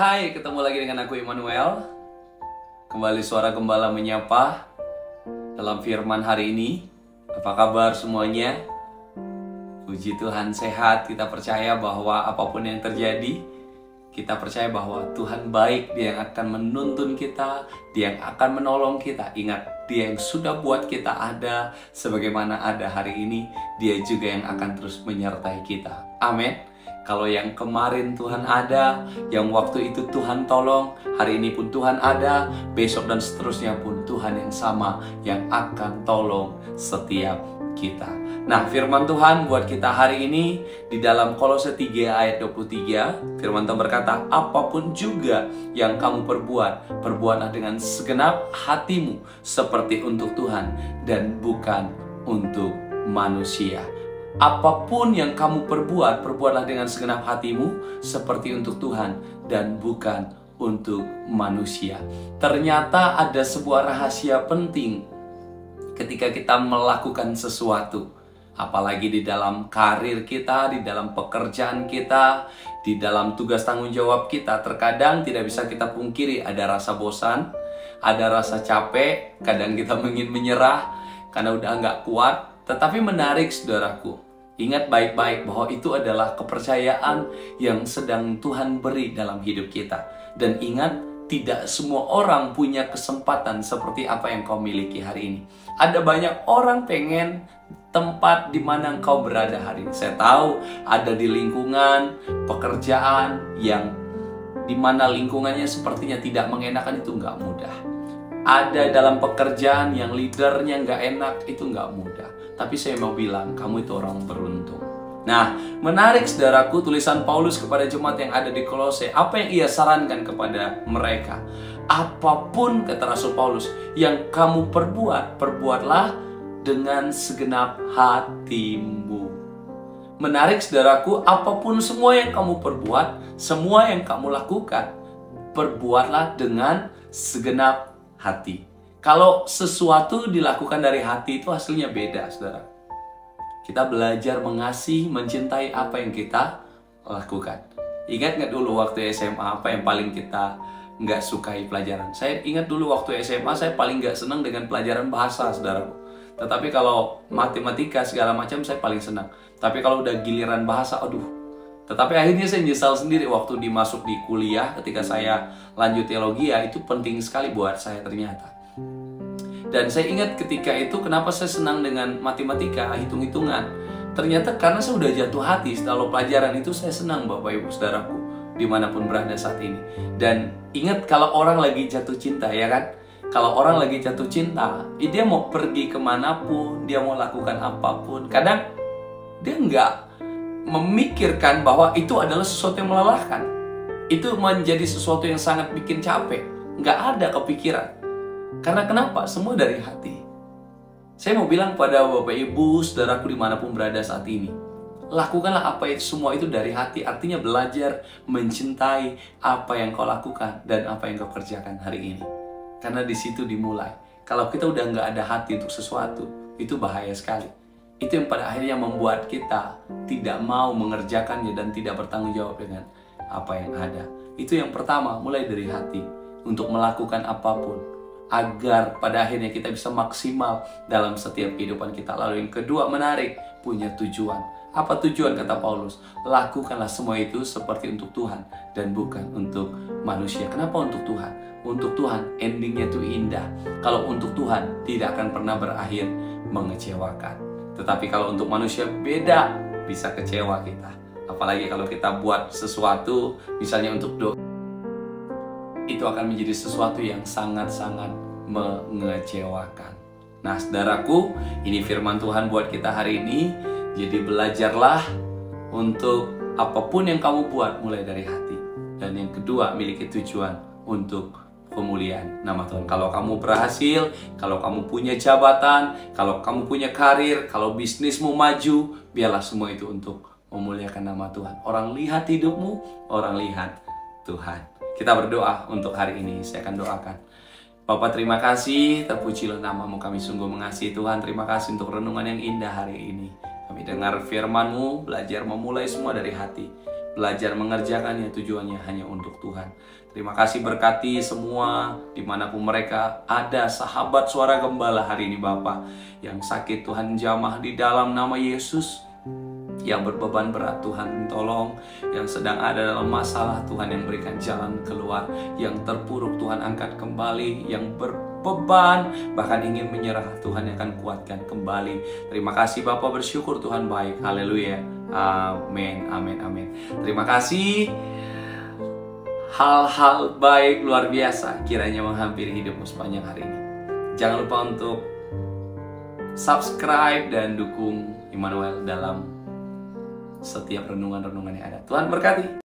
Hai, ketemu lagi dengan aku Immanuel. Kembali suara gembala menyapa dalam firman hari ini. Apa kabar semuanya? Puji Tuhan sehat. Kita percaya bahwa apapun yang terjadi, kita percaya bahwa Tuhan baik. Dia yang akan menuntun kita, Dia yang akan menolong kita. Ingat, Dia yang sudah buat kita ada sebagaimana ada hari ini, Dia juga yang akan terus menyertai kita. Amin. Kalau yang kemarin Tuhan ada, yang waktu itu Tuhan tolong, hari ini pun Tuhan ada, besok dan seterusnya pun Tuhan yang sama yang akan tolong setiap kita. Nah, firman Tuhan buat kita hari ini di dalam Kolose 3 ayat 23, firman Tuhan berkata, apapun juga yang kamu perbuat, perbuatlah dengan segenap hatimu seperti untuk Tuhan dan bukan untuk manusia. Apapun yang kamu perbuat, perbuatlah dengan segenap hatimu seperti untuk Tuhan dan bukan untuk manusia. Ternyata ada sebuah rahasia penting ketika kita melakukan sesuatu. Apalagi di dalam karir kita, di dalam pekerjaan kita, di dalam tugas tanggung jawab kita. Terkadang tidak bisa kita pungkiri ada rasa bosan, ada rasa capek, kadang kita ingin menyerah karena udah nggak kuat. Tetapi menarik saudaraku, ingat baik-baik bahwa itu adalah kepercayaan yang sedang Tuhan beri dalam hidup kita. Dan ingat, tidak semua orang punya kesempatan seperti apa yang kau miliki hari ini. Ada banyak orang pengen tempat di mana engkau berada hari ini. Saya tahu ada di lingkungan pekerjaan yang di mana lingkungannya sepertinya tidak mengenakan, itu nggak mudah. Ada dalam pekerjaan yang leadernya nggak enak, itu nggak mudah. Tapi saya mau bilang, kamu itu orang beruntung. Nah, menarik saudaraku, tulisan Paulus kepada jemaat yang ada di Kolose. Apa yang ia sarankan kepada mereka? Apapun, kata Rasul Paulus, yang kamu perbuat, perbuatlah dengan segenap hatimu. Menarik saudaraku, apapun semua yang kamu perbuat, semua yang kamu lakukan, perbuatlah dengan segenap hati. Kalau sesuatu dilakukan dari hati itu hasilnya beda, saudara. Kita belajar mengasihi, mencintai apa yang kita lakukan. Ingat nggak dulu waktu SMA apa yang paling kita nggak sukai pelajaran? Saya ingat dulu waktu SMA saya paling nggak senang dengan pelajaran bahasa, saudaraku. Tetapi kalau matematika segala macam saya paling senang. Tapi kalau udah giliran bahasa, aduh. Tetapi akhirnya saya nyesal sendiri waktu dimasuk di kuliah ketika saya lanjut teologi, ya itu penting sekali buat saya ternyata. Dan saya ingat ketika itu kenapa saya senang dengan matematika, hitung-hitungan. Ternyata karena saya udah jatuh hati setelah pelajaran itu, saya senang Bapak Ibu Saudaraku dimanapun berada saat ini. Dan ingat kalau orang lagi jatuh cinta, ya kan? Kalau orang lagi jatuh cinta, dia mau pergi kemanapun, dia mau lakukan apapun. Kadang dia nggak memikirkan bahwa itu adalah sesuatu yang melelahkan. Itu menjadi sesuatu yang sangat bikin capek. Nggak ada kepikiran. Karena kenapa? Semua dari hati. Saya mau bilang pada Bapak Ibu, saudaraku dimanapun berada saat ini, lakukanlah apa itu semua itu dari hati. Artinya belajar mencintai apa yang kau lakukan dan apa yang kau kerjakan hari ini. Karena di situ dimulai. Kalau kita udah nggak ada hati untuk sesuatu, itu bahaya sekali. Itu yang pada akhirnya membuat kita tidak mau mengerjakannya dan tidak bertanggung jawab dengan apa yang ada. Itu yang pertama, mulai dari hati untuk melakukan apapun, agar pada akhirnya kita bisa maksimal dalam setiap kehidupan kita. Lalu yang kedua, menarik, punya tujuan. Apa tujuan kata Paulus? Lakukanlah semua itu seperti untuk Tuhan dan bukan untuk manusia. Kenapa untuk Tuhan? Untuk Tuhan endingnya itu indah. Kalau untuk Tuhan tidak akan pernah berakhir mengecewakan. Tetapi kalau untuk manusia beda, bisa kecewa kita. Apalagi kalau kita buat sesuatu misalnya untuk doa, itu akan menjadi sesuatu yang sangat-sangat mengecewakan. Nah, saudaraku, ini firman Tuhan buat kita hari ini. Jadi belajarlah untuk apapun yang kamu buat mulai dari hati. Dan yang kedua, miliki tujuan untuk pemulihan nama Tuhan. Kalau kamu berhasil, kalau kamu punya jabatan, kalau kamu punya karir, kalau bisnismu maju, biarlah semua itu untuk memuliakan nama Tuhan. Orang lihat hidupmu, orang lihat Tuhan. Kita berdoa untuk hari ini. Saya akan doakan. Bapak, terima kasih, terpujilah namamu, kami sungguh mengasihi Tuhan. Terima kasih untuk renungan yang indah hari ini. Kami dengar firman-Mu, belajar memulai semua dari hati. belajar mengerjakannya, tujuannya hanya untuk Tuhan. Terima kasih, berkati semua dimanapun mereka ada. Sahabat Suara Gembala hari ini Bapa, yang sakit Tuhan jamah di dalam nama Yesus. Yang berbeban berat Tuhan tolong, yang sedang ada dalam masalah Tuhan yang berikan jalan keluar, yang terpuruk Tuhan angkat kembali, yang berbeban bahkan ingin menyerah Tuhan yang akan kuatkan kembali. Terima kasih Bapa, bersyukur Tuhan baik. Haleluya. Amin, amin, amin. Terima kasih. Hal-hal baik luar biasa kiranya menghampiri hidupmu sepanjang hari ini. Jangan lupa untuk subscribe dan dukung Immanuel dalam setiap renungan-renungan yang ada. Tuhan berkati.